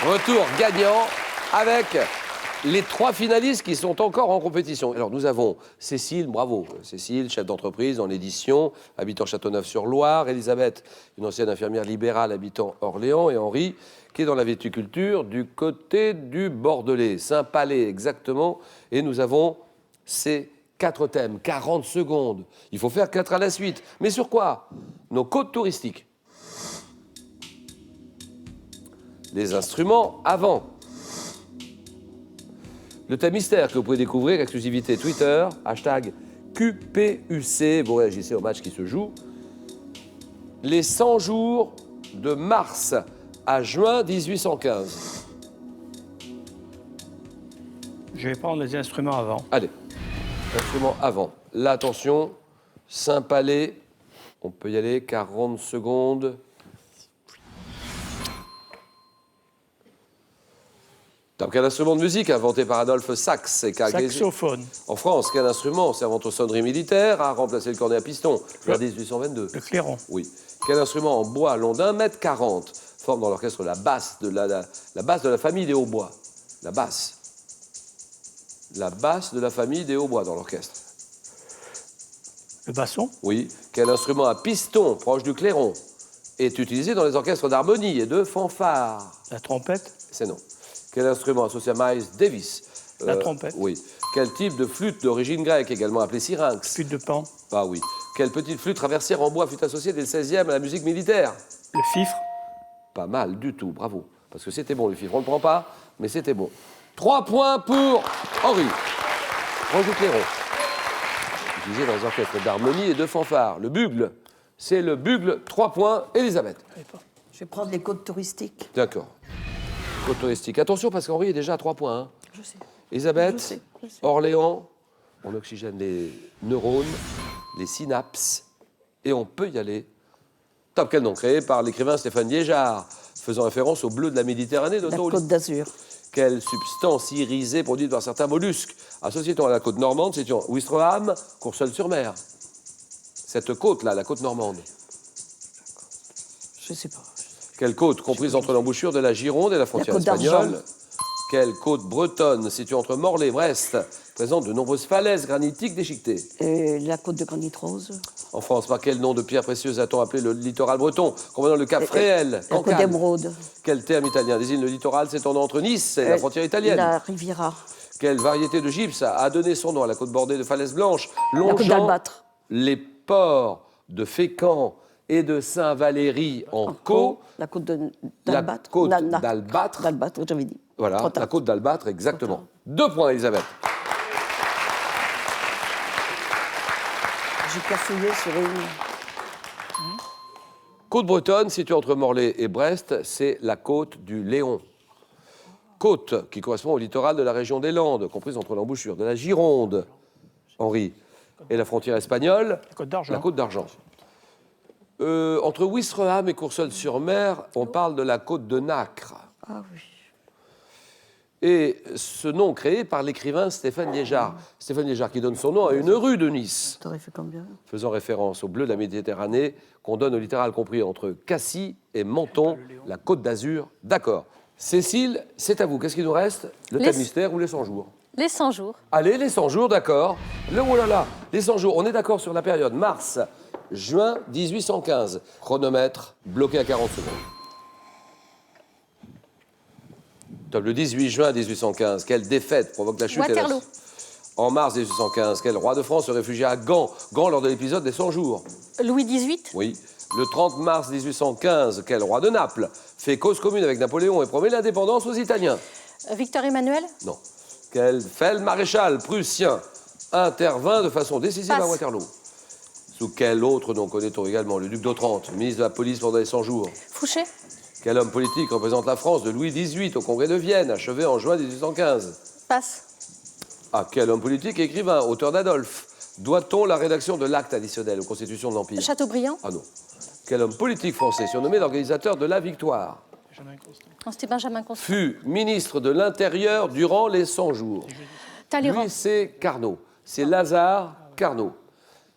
Retour gagnant avec les 3 finalistes qui sont encore en compétition. Alors nous avons Cécile, bravo, Cécile, chef d'entreprise en édition, habitant Châteauneuf-sur-Loire, Elisabeth, une ancienne infirmière libérale habitant Orléans, et Henri, qui est dans la viticulture du côté du Bordelais, Saint-Palais exactement. Et nous avons ces 4 thèmes, 40 secondes. Il faut faire 4 à la suite. Mais sur quoi? Nos côtes touristiques. Les instruments avant. Le thème mystère que vous pouvez découvrir, exclusivité Twitter, hashtag QPUC, vous réagissez au match qui se joue. Les 100 jours de mars à juin 1815. Je vais prendre les instruments avant. Allez, instruments avant. Là, attention, Saint-Palais, on peut y aller, 40 secondes. Quel instrument de musique inventé par Adolphe Sax et Saxophone. En France, quel instrument servant aux sonneries militaires a remplacé le cornet à piston vers 1822? Le clairon. Oui. Quel instrument en bois long d'1,40 m forme dans l'orchestre la basse de la famille des hautbois? La basse. La basse de la famille des hautbois dans l'orchestre. Le basson. Oui. Quel instrument à piston proche du clairon est utilisé dans les orchestres d'harmonie et de fanfare? La trompette. C'est non. Quel instrument associé à Miles Davis? La trompette. Oui. Quel type de flûte d'origine grecque, également appelée syrinx? Flûte de pan. Ah oui. Quelle petite flûte traversière en bois fut associée dès le 16e à la musique militaire? Le fifre. Pas mal du tout, bravo. Parce que c'était bon le fifre, on ne le prend pas, mais c'était bon. 3 points pour Henri. Roger Clairon. Utilisé dans les orchestres d'harmonie et de fanfare. Le bugle, c'est le bugle. 3 points, Elisabeth. Je vais prendre les côtes touristiques. D'accord. Côte touristique. Attention, parce qu'Henri est déjà à 3 points. Hein. Je sais. Elisabeth, Je sais. Orléans, on oxygène les neurones, les synapses, et on peut y aller. Top, quel nom créé par l'écrivain Stéphane Liégeard, faisant référence au bleu de la Méditerranée de La Taulis. côte d'Azur. Quelle substance irisée produite par certains mollusques, associée-t-on à la côte normande, située en Ouistreham, Courseulles-sur-Mer? Cette côte-là, la côte normande. Je sais pas. Quelle côte comprise entre l'embouchure de la Gironde et la frontière côte espagnole? d'Argent. Quelle côte bretonne située entre Morlaix et Brest présente de nombreuses falaises granitiques déchiquetées? La côte de granit rose. En France, par quel nom de pierre précieuse a-t-on appelé le littoral breton, comprenant le cap Fréhel, La côte Cancale? d'émeraude. Quel terme italien désigne le littoral s'étendant entre Nice et la frontière italienne? La Riviera. Quelle variété de gypse a donné son nom à la côte bordée de falaises blanches, La côte longeant d'Albâtre. les ports de Fécamp et de Saint-Valery en Caux? La côte d'Albâtre. La côte d'Albâtre. D'Albâtre, j'avais dit. Voilà, Trop tard. la côte d'Albâtre, exactement. 2 points, Elisabeth. J'ai cafouillé sur une. Côte bretonne, située entre Morlaix et Brest, c'est la côte du Léon. Côte qui correspond au littoral de la région des Landes, comprise entre l'embouchure de la Gironde, Henri, et la frontière espagnole, La côte d'Argent. la côte d'Argent. Entre Ouistreham et Courseulles-sur-Mer, on parle de la côte de Nacre. Ah oui. Et ce nom créé par l'écrivain Stéphane Liégeard. Stéphane Liégeard qui donne son nom à une rue de Nice, T'aurais fait combien? faisant référence au bleu de la Méditerranée qu'on donne au littoral compris entre Cassis et Menton, la côte d'Azur. D'accord. Cécile, c'est à vous. Qu'est-ce qu'il nous reste? Le thème mystère ou les 100 jours? Les 100 jours. Allez, les 100 jours, d'accord. Oh là là, les 100 jours. On est d'accord sur la période mars-juin 1815. Chronomètre bloqué à 40 secondes. Top, le 18 juin 1815, quelle défaite provoque la chute Waterloo. En mars 1815, quel roi de France se réfugia à Gand lors de l'épisode des 100 jours? Louis XVIII. Oui. Le 30 mars 1815, quel roi de Naples fait cause commune avec Napoléon et promet l'indépendance aux Italiens? Victor Emmanuel. Non. Quel feld-maréchal prussien intervint de façon décisive Passe. à Waterloo? Sous quel autre nom connaît-on également le duc d'Otrante, ministre de la police pendant les 100 jours? Fouché. Quel homme politique représente la France de Louis XVIII au congrès de Vienne, achevé en juin 1815? Passe. À quel homme politique et écrivain, auteur d'Adolphe, doit-on la rédaction de l'acte additionnel aux constitutions de l'Empire? Chateaubriand. Ah non. Quel homme politique français, surnommé l'organisateur de la victoire, Non, c'était Benjamin Constant. fut ministre de l'Intérieur durant les 100 jours? Talleyrand. Lui, c'est Carnot. C'est Lazare Carnot.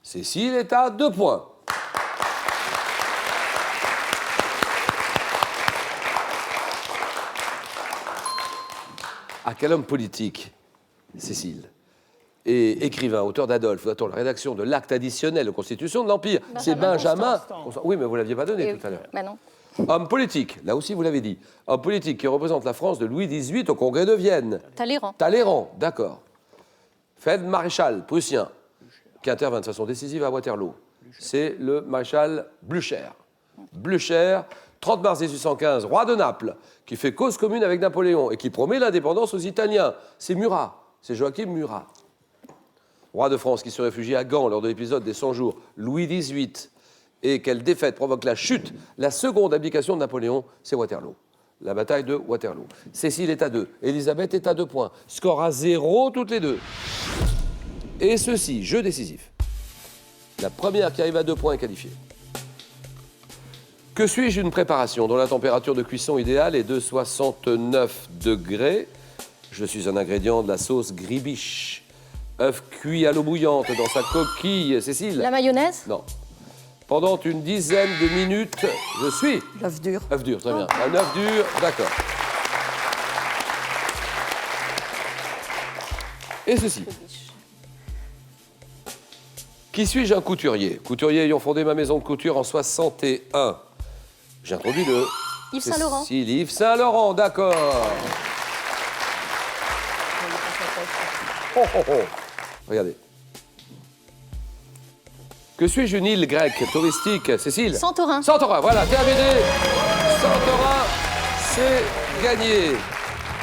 Cécile est à 2 points. À quel homme politique, Cécile, et écrivain, auteur d'Adolphe, doit-on la rédaction de l'acte additionnel de constitution de l'Empire? C'est Benjamin. Oui, mais vous ne l'aviez pas donné tout à l'heure. Bah non. Homme politique, là aussi vous l'avez dit. Homme politique qui représente la France de Louis XVIII au Congrès de Vienne. Talleyrand. Talleyrand, d'accord. Maréchal prussien, qui intervint de façon décisive à Waterloo. C'est le maréchal Blücher. Blücher, 30 mars 1815, roi de Naples, qui fait cause commune avec Napoléon et qui promet l'indépendance aux Italiens. C'est Murat, c'est Joachim Murat. Roi de France qui se réfugie à Gand lors de l'épisode des 100 jours, Louis XVIII. Et quelle défaite provoque la chute, la seconde abdication de Napoléon, c'est Waterloo. La bataille de Waterloo. Cécile est à 2, Élisabeth est à 2 points. Score à 0 toutes les deux. Et ceci, jeu décisif. La première qui arrive à 2 points est qualifiée. Que suis-je d'une préparation dont la température de cuisson idéale est de 69 degrés? Je suis un ingrédient de la sauce gribiche. œuf cuit à l'eau bouillante dans sa coquille. Cécile? La mayonnaise? Non. Pendant une dizaine de minutes, je suis... L'œuf dur. œuf dur, très bien. Un œuf dur, d'accord. Et ceci. Qui suis-je? Un couturier. Couturier ayant fondé ma maison de couture en 61. J'ai introduit le... Yves Saint-Laurent. Cécile Yves Saint-Laurent, d'accord. Oh, oh, oh. Regardez. Que suis-je une île grecque touristique, Cécile? Santorin. Santorin, voilà, terminé. Santorin, c'est gagné.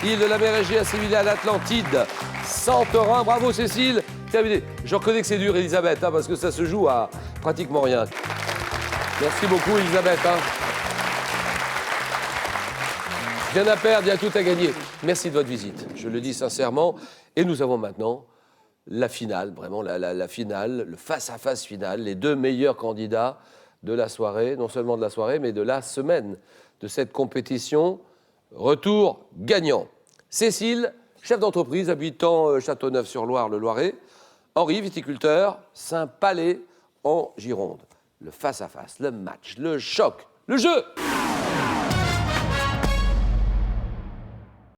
Île de la mer Égée assimilée à l'Atlantide. Santorin, bravo Cécile, terminé. Je reconnais que c'est dur, Elisabeth, hein, parce que ça se joue à pratiquement rien. Merci beaucoup, Elisabeth. Hein. Rien à perdre, il y a tout à gagner. Merci de votre visite, je le dis sincèrement. Et nous avons maintenant la finale, vraiment la finale, le face-à-face final, les deux meilleurs candidats de la soirée, non seulement de la soirée, mais de la semaine de cette compétition. Retour gagnant. Cécile, chef d'entreprise, habitant Châteauneuf-sur-Loire, le Loiret. Henri, viticulteur, Saint-Palais, en Gironde. Le face-à-face, le match, le choc, le jeu.